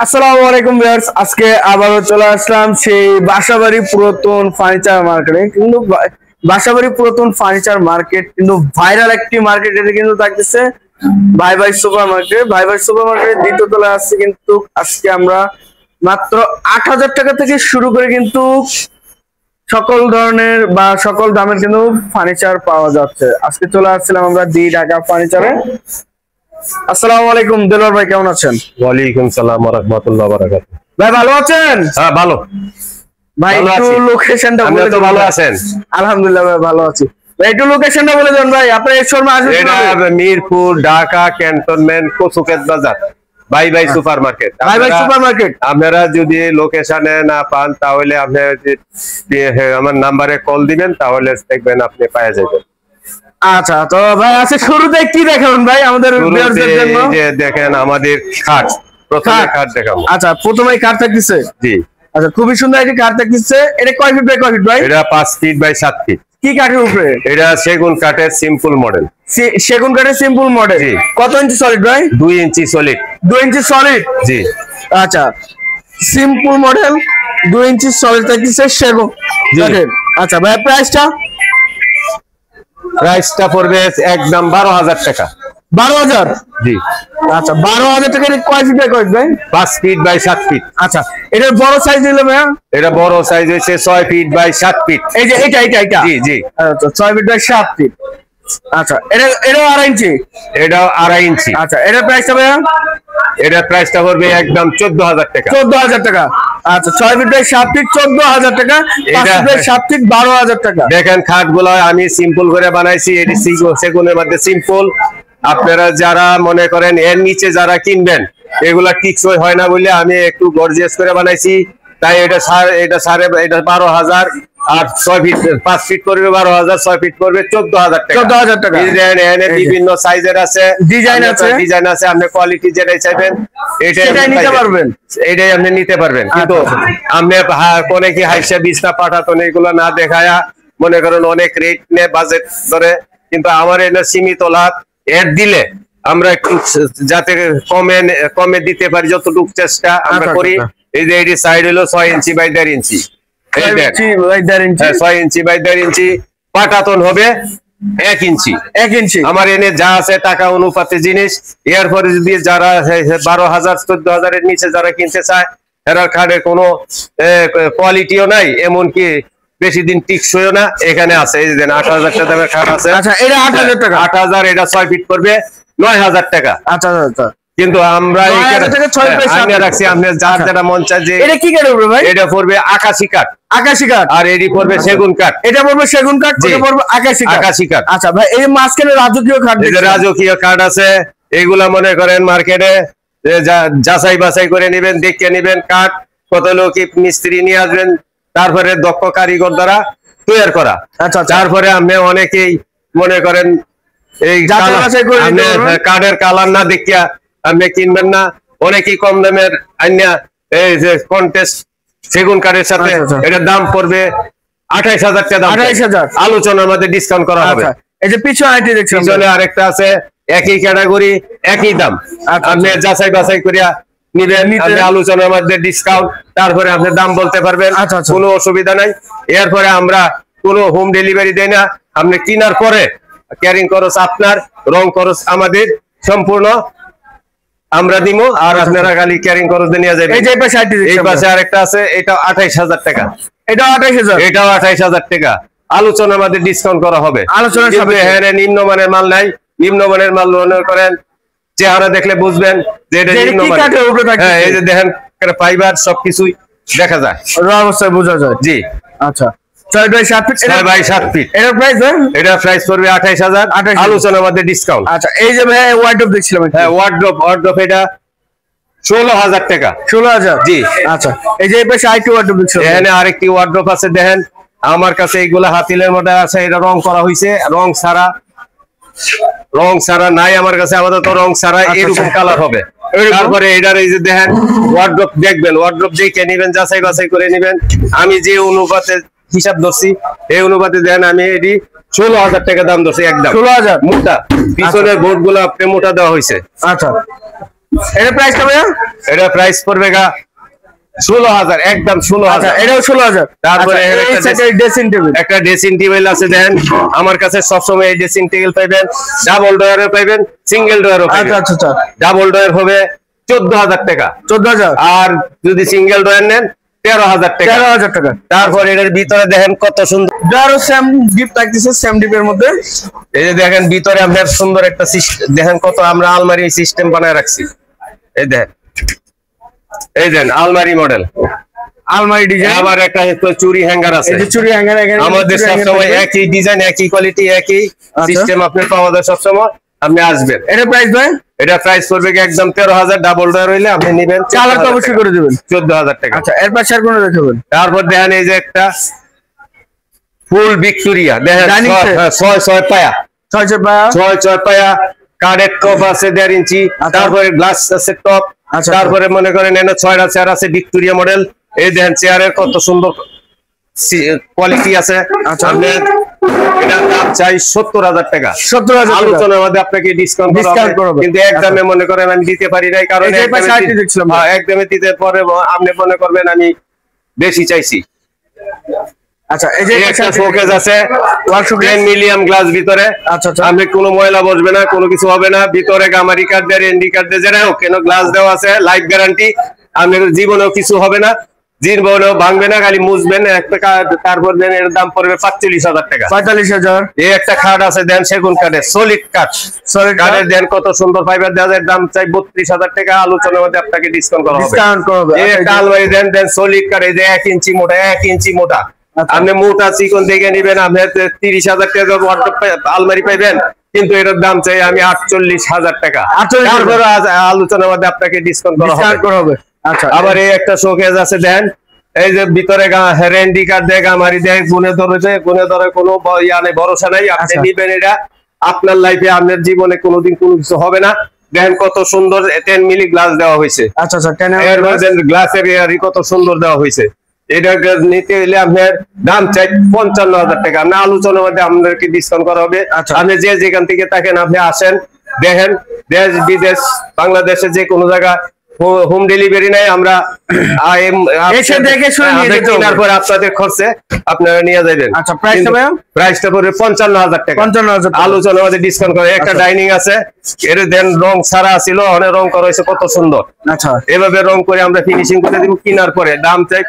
আসসালামু আলাইকুম ভিউয়ার্স, আজকে আবারও চলে আসলাম সেই বাসাবাড়ি পুরাতন ফার্নিচার মার্কেটে। কিন্তু বাসাবাড়ি পুরাতন ফার্নিচার মার্কেট কিন্তু ভাইরাল একটি মার্কেট। এটা কিন্তু থাকতেছে ভাই ভাই সুপার মার্কেট। ভাই ভাই সুপার মার্কেটের দ্বিতীয় তলায় আসছে। কিন্তু আজকে আমরা মাত্র ৮,০০০ টাকা থেকে শুরু করে কিন্তু সকল ধরনের বা সকল দামের কিন্তু ফার্নিচার পাওয়া যাচ্ছে। আজকে চলে আসছিলাম আমরা দি ঢাকা ফার্নিচারে। আসসালামু আলাইকুম দেলোয়ার ভাই, কেমন আছেন? ওয়ালাইকুম সালাম ওয়া রাহমাতুল্লাহি ওয়া বারাকাতুহু। ভাই ভালো আছেন? হ্যাঁ ভালো ভাই, একটু লোকেশনটা বলে দেন। ভালো আছেন? আলহামদুলিল্লাহ ভাই, ভালো আছি। ভাই একটু লোকেশনটা বলে দেন ভাই, আপনার এই শোরুমে আসবেন এটা মিরপুর, ঢাকা ক্যান্টনমেন্ট, কচুক্ষেত বাজার, ভাই ভাই সুপার মার্কেট। ভাই ভাই সুপার মার্কেট। আপনারা যদি লোকেশনে না পান তাহলে আপনি আমার নাম্বারে কল দিবেন, তাহলে দেখবেন আপনি পেয়ে যাবেন। আচ্ছা, তো ভাই আজকে শুরুতে কি দেখাবেন ভাই আমাদের ভিউয়ারদের জন্য? যে দেখেন আমাদের খাট, প্রথমে খাট দেখাবো। আচ্ছা, প্রথমেই কার থাকতেছে? জি, আচ্ছা, খুবই সুন্দর একটি কার থাকতেছে। এটা কয় ফিট বাই কয় ফিট ভাই? এটা 5 ফিট বাই 7 ফিট। কি কাঠের উপরে? এটা সেগুন কাঠের সিম্পল মডেল। সেগুন কাঠের সিম্পল মডেল। কত ইঞ্চি সলিড ভাই? 2 ইঞ্চি সলিড। 2 ইঞ্চি সলিড। জি, আচ্ছা, সিম্পল মডেল 2 ইঞ্চি সলিড থাকতেছে সেগুন কাঠের। আচ্ছা ভাই, প্রাইসটা পড়বে একদম 12,000 টাকা। 12,000? জি। আচ্ছা, 12,000 টাকা। কয় ফিট বাই কয় ফিট ভাই? 5 ফিট বাই 7 ফিট। আচ্ছা, এটার বড় সাইজ নিলে ভাইয়া? এটা বড় সাইজ হচ্ছে 6 ফিট বাই 7 ফিট। এই যে এটা জি জি। আচ্ছা, 6 ফিট বাই 7 ফিট। আচ্ছা, এটাও 2.5 ইঞ্চি। এটাও 2.5 ইঞ্চি। আচ্ছা, এটার প্রাইসটা ভাইয়া? এটার প্রাইসটা পড়বে একদম 14,000 টাকা। 14,000 টাকা। আচ্ছা, 6 ফিট বাই 7 ফিট 14,000 টাকা। 5 ফিট বাই 7 ফিট 12,000 টাকা। দেখেন খাটগুলো আমি সিম্পল করে বানাইছি। এটি সেগুনের মধ্যে সিম্পল। আপনারা যারা মনে করেন এর নিচে যারা কিনবেন, এগুলা টিকসই হয় না বলে আমি একটু গর্জিয়াস করে বানাইছি। তাই এটা 12,000। আর 6 ফিট 5 ফিট করবে 12,000, 6 ফিট করবে 14,000 টাকা। 14,000 টাকা। বিভিন্ন সাইজের আছে, ডিজাইন আছে। আপনি কোয়ালিটি যেটাই চাইবেন এটাই নিতে পারবেন। এটাই আপনি নিতে পারবেন। কিন্তু আপনি কোনে কি হাইসা বিছনা পাঠাতন এগুলো না দেখায়া মনে করেন অনেক রেট নেয়, বাজেট ধরে। কিন্তু আমার এটা সীমিত লাভ। এর দিলে আমরা একটু যাতে কমে দিতে পারি, যতটুকু চেষ্টা আমরা করি। এই যে এটি সাইড হলো 6 inch by 1.5 inch. 6 inch by 1.5 ইঞ্চি। পাটাতন হবে 1 ইঞ্চি। 1 ইঞ্চি। আমার এনে যা আছে টাকা অনুপাতে জিনিস। এরপরে যদি যারা 12,000 14,000 এর নিচে যারা কিনতে চায়, এরা খাটের কোনো কোয়ালিটিও নাই, এমনকি বেশি দিন টিকসইও না। এখানে আছে এই যে 8,000 টাকা দামের খাট আছে। আচ্ছা, এটা 8,000 টাকা। 8,000। এটা 6 ফিট করবে 9,000 টাকা। আচ্ছা আচ্ছা। কিন্তু আমরা রাখছি আপনার যার যেটা মন চায়। যে এটা কি কাঠ পড়বে ভাই? এটা পড়বে আকাশি কাঠ। আকাশি কাঠ। আর এটি পড়বে সেগুন কাঠ। এটা পড়বে সেগুন কাঠ, এটা পড়বে আকাশি কাঠ। আকাশি কাঠ। আচ্ছা ভাই, এই মাঝখানে রাজকীয় কাঠ। এই যে রাজকীয় কাঠ আছে, এগুলা মনে করেন মার্কেটে যাচাই বাছাই করে নেবেন, দেখে নেবেন কাঠ কত লোক মিস্ত্রি নিয়ে আসবেন, তারপরে দক্ষ কারিগর দ্বারা তৈরি করা। আচ্ছা, তারপরে আপনি অনেকেই মনে করেন এই কাঠের কালার না দেখিয়া আপনি কিনবেন না। অনেকেই কম দামের আইনা এই যে কন্টেস্ট সেগুন কাঠের সাথে এটার দাম পড়বে 28,000 টাকা। 28,000 আলোচনার মধ্যে ডিসকাউন্ট করা হবে। এই যে পিছনে আরেকটা আছে, একই ক্যাটাগরি একই দাম। আপনি যাচাই বাছাই করিয়া নিবেন, আলোচনার মধ্যে ডিসকাউন্ট, তারপরে আপনি দাম বলতে পারবেন। কোনো অসুবিধা নাই। এরপরে আমরা কোনো হোম ডেলিভারি দেই না। আপনি কেনার পরে ক্যারিং খরচ আপনার, রং খরচ আমাদের, সম্পূর্ণ আমরা দিব। আর আপনারা খালি ক্যারিং খরচ নিয়ে যাবেন। এই পাশে আরেকটা আছে, এটা 28,000 টাকা। এটাও 28,000। এটাও 28,000 টাকা। আলোচনার মধ্যে ডিসকাউন্ট করা হবে। হ্যাঁ, নিম্নমানের মাল নাই। নিম্নমানের মাল মনে করেন চেহারা দেখলে বুঝবেন যে এটা নিম্নমানের। হ্যাঁ, এই যে দেখেন ফাইবার সবকিছুই দেখা যায়, অবস্থায় বোঝা যায়। জি। আচ্ছা, 6 বাই 7 ফিট। 6 by 7 feet. এটার প্রাইস? এটার প্রাইস পড়বে 28,000। আলোচনার মধ্যে ডিসকাউন্ট। আচ্ছা, এই যে ভাই ওয়ার্ডরোব দেখছিলাম। হ্যাঁ, ওয়ার্ডরোব এটা 16,000 টাকা। 16,000? জি। আচ্ছা, এই যে এই পাশে আরেকটি ওয়ার্ডরোব দেখছিলাম। এখানে আরেকটি ওয়ার্ডরোব আছে, দেখেন আমার কাছে এইগুলা হাতিলের মধ্যে আছে। এটা রং করা হয়েছে, রং ছাড়া নাই আমার কাছে। আমাদের তো রং ছাড়া এরকম কালার হবে। তারপরে এটার এই যে দেখেন ওয়ার্ডরোব দেখবেন, ওয়ার্ডরোব দেখে নিবেন, যাচাই বাছাই করে নিবেন। আমি যে অনুপাতে হিসাব ধরছি এই অনুপাতে দেখেন আমি এটি 16,000 টাকা দাম ধরছি একদম। 16,000 মোটা। পিছনের বোর্ড গুলো আপনি মোটা দেওয়া হয়েছে। আচ্ছা, এটা প্রাইসটা ভাইয়া? এটা প্রাইস পড়বে গা 16,000, একদম 16,000। এটাও 16,000। তারপরে ড্রেসিং টেবিল, একটা ড্রেসিং টেবিল আছে দেন, আমার কাছে সবসময় এই ড্রেসিং টেবিল পাইবেন, ডাবল ডয়ারও পাইবেন, সিঙ্গেল ডয়ারও পাইবেন। আচ্ছা। ডাবল ডয়ার হবে 14,000 টাকা, 14,000। আর যদি সিঙ্গেল ডয়ার নেন 13,000 টাকা। 13,000 টাকা। তারপর এটার ভিতরে দেখেন কত সুন্দর, আরো সেম গিফট থাকতেছে সেম ডিপের মধ্যে। এই যে দেখেন ভিতরে আপনার সুন্দর একটা দেখেন কত আমরা আলমারি সিস্টেম বানায় রাখছি। এই দেখেন, এই দেন আলমারি মডেল, আলমারি ডিজাইন। আবার একটা চুরি হ্যাঙ্গার আছে। এই যে চুরি হ্যাঙ্গার, এখানে আমাদের সবসময় একই ডিজাইন, একই কোয়ালিটি, একই সিস্টেম আপনি পাওয়া যায় সবসময়। আপনি আসবেন। এটা প্রাইস ভাই? এটা প্রাইস পড়বে কি একদম 13,000, ডাবল ডয়ার হইলে আপনি নেবেন 4,000 অবশ্যই করে দিবেন, 14,000 টাকা। আচ্ছা, এরপর শেয়ার করে দেখাবেন। তারপর দেখেন এই যে একটা ফুল ভিক্টোরিয়া দেখেন, 6 পায়া, 6 পায়া, কার্ডের টপ আছে 1.5 ইঞ্চি, তারপরে গ্লাস আছে টপ, তারপরে মনে করেন এনে 6টা চেয়ার আছে ভিক্টোরিয়া মডেল। এই দেখেন চেয়ারের কত সুন্দর কোয়ালিটি আছে। এটার দাম চাই 70,000 টাকা। 70,000 আলোচনার মধ্যে আপনাকে ডিসকাউন্ট করব, কিন্তু একদমে মনে করেন আমি দিতে পারি নাই, কারণ একদমে দিতে পরে আপনি মনে করবেন আমি বেশি চাইছি। আচ্ছা, এই যে একটা শোকেস আছে 10 মিলিয়ন গ্লাস ভিতরে। আচ্ছা, আপনি কোনো ময়লা বসবে না, কোনো কিছু হবে না। ভিতরে গামারি কার্ড দিয়ে, এনডি কার্ড দিয়ে, যেটা হোক কেন গ্লাস দেওয়া আছে, লাইফ গ্যারান্টি। আপনার জীবনেও কিছু হবে না, জীবনেও ভাঙবে না, খালি মুছবেন একটা। তারপর দেন এর দাম পড়বে 45,000 টাকা। 45,000। এই একটা খাট আছে দেন, সেগুন কাঠের, সলিড কাঠ, সলিড কাঠের দেন কত সুন্দর ফাইবার দেওয়া যায়। দাম চাই 32,000 টাকা। আলোচনার মধ্যে আপনাকে ডিসকাউন্ট করা হবে। এই একটা আলমারি দেন সলিড কাঠ, এই যে 1 ইঞ্চি মোটা, 1 ইঞ্চি মোটা। আপনি মোটা চিকন দেখে নিবেন, আপনি 30,000 টাকা আলমারি পাইবেন, কিন্তু এটার দাম চাই আমি 48,000 টাকা। তারপর আলোচনার মধ্যে আপনাকে ডিসকাউন্ট করা হবে। আচ্ছা, আবার এই একটা শোকেস আছে দেন, এই যে ভিতরে রেন্ডি কার্ড দেয়, গামারি দেয়, গুনে ধরে কোনো ভরসা নাই। আপনি নিবেন, এটা আপনার লাইফে, আপনার জীবনে কোনোদিন কোনো কিছু হবে না। দেখেন কত সুন্দর 10 মিলি গ্লাস দেওয়া হয়েছে। আচ্ছা, গ্লাসের কত সুন্দর দেওয়া হয়েছে। এটা নিতে হলে আপনার দাম চাই 55,000 টাকা। না, আলোচনার মধ্যে আপনাদেরকে ডিসকাউন্ট করা হবে। আপনি যে যেখান থেকে থাকেন আপনি আসেন, দেখেন, দেশ বিদেশ বাংলাদেশে যে কোনো জায়গা হোম ডেলিভারি নাই। আমরা কেনার পর আপনাদের খরচে আপনারা নিয়ে যাবেন। আচ্ছা, প্রাইসটা পড়বে 55,000 টাকা। 55,000 আলোচনার মধ্যে ডিসকাউন্ট করে। একটা ডাইনিং আছে, এর দেন রং ছাড়া ছিল, অনেক রং করা হয়েছে, কত সুন্দর। আচ্ছা, এভাবে রং করে আমরা ফিনিশিং করে দিব। কেনার পরে দাম চাই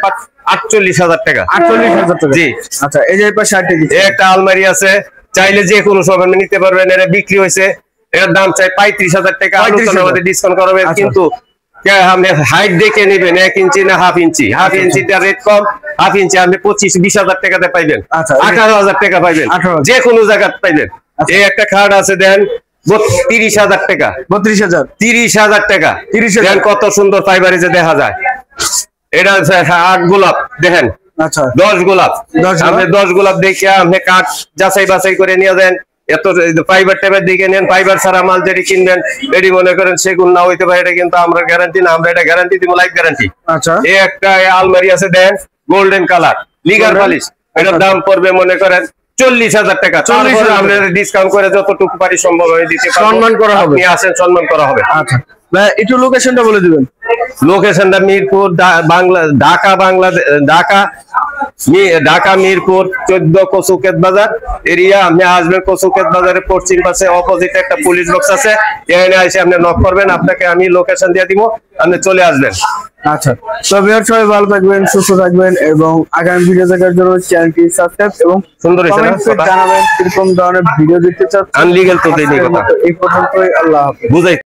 48,000 টাকা। 48,000 টাকা, জি। আচ্ছা, এই যে একটা আলমারি আছে, চাইলে যে কোনো সময় আপনি নিতে পারবেন। এটা বিক্রি হয়েছে, এর দাম চাই 35,000 টাকা। আলোচনার মধ্যে ডিসকাউন্ট করা হবে, কিন্তু আপনি হাইট দেখে নেবেন, 1 ইঞ্চি না হাফ ইঞ্চি। হাফ ইঞ্চিতে রেট কম, হাফ ইঞ্চি আপনি 25-20,000 টাকাতে পাইবেন, 18,000 টাকা পাইবেন, যে কোনো জায়গায় পাইবেন। এই একটা খাট আছে দেন 30,000 টাকা। 30,000 টাকা। দেন কত সুন্দর ফাইবার যে দেখা যায়। এটা 8 গোলাপ দেখেন। আচ্ছা, 10 গোলাপ। আপনি 10 গোলাপ দেখে আপনি কাঠ যাচাই বাছাই করে নিয়ে যান। এত ফাইবার টাইবার দিকে নেন, ফাইবার ছাড়া মাল যেটি কিনবেন এটি মনে করেন সেগুন না হইতে পারে, এটা কিন্তু আমরা গ্যারান্টি না, আমরা এটা গ্যারান্টি দিব, লাইফ গ্যারান্টি। আচ্ছা, এই একটা আলমারি আছে দেন গোল্ডেন কালার, লিগার পলিশ। এটার দাম পড়বে মনে করেন 40,000 টাকা। 40,000 আমরা ডিসকাউন্ট করে যতটুকু পারি সম্ভব হয় দিতে পারবো, সম্মান করা হবে। আপনি আসেন, সম্মান করা হবে। আচ্ছা, একটু লোকেশনটা বলে দিবেন। লোকেশনটা মিরপুর, ঢাকা মিরপুর 14 কচুক্ষেত বাজার এরিয়া। আপনি আসবেন কচুক্ষেত বাজারের পশ্চিম পাশে অপোজিট একটা পুলিশ বক্স আছে, এখানে এসে আপনি নক করবেন, আপনাকে আমি লোকেশন দিয়ে দিব, আপনি চলে আসবেন। আচ্ছা, তো ভিউয়ার সবাই ভালো থাকবেন, সুস্থ থাকবেন, এবং আগামী ভিডিও দেখার জন্য চ্যানেলটি সাবস্ক্রাইব এবং সুন্দর জানাবেন কিরকম ধরনের ভিডিও দেখতে চাচ্ছেন। আনলিগ্যাল তো দেইনি কথা, এই পর্যন্তই। আল্লাহ হাফেজ। বুঝাই।